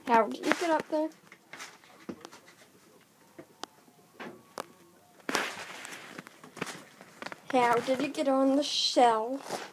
How did you get up there? How did you get on the shelf?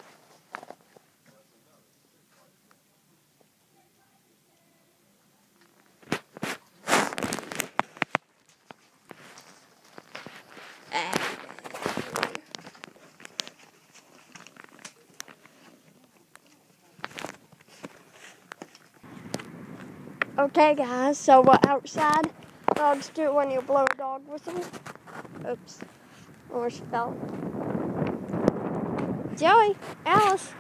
Okay guys, so what outside dogs do when you blow a dog whistle? Oops, almost fell. Joey, Alice.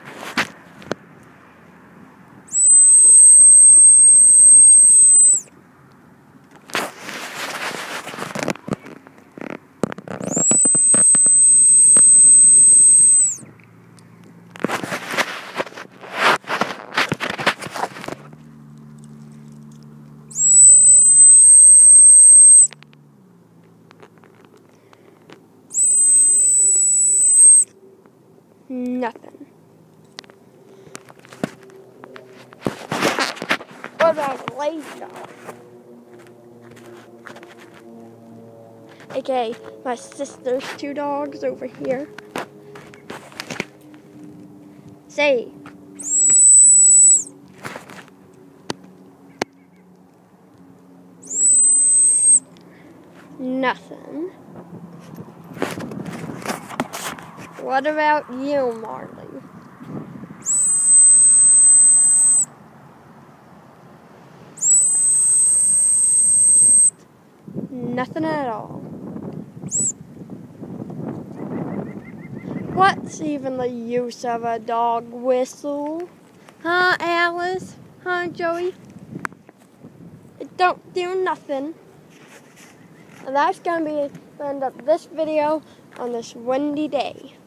Nothing. What about a lazy dog? Okay, my sister's 2 dogs over here. Say. Nothing. What about you, Marley? Nothing at all. What's even the use of a dog whistle? Huh, Alice? Huh, Joey? It don't do nothing. And that's going to be the end of this video on this windy day.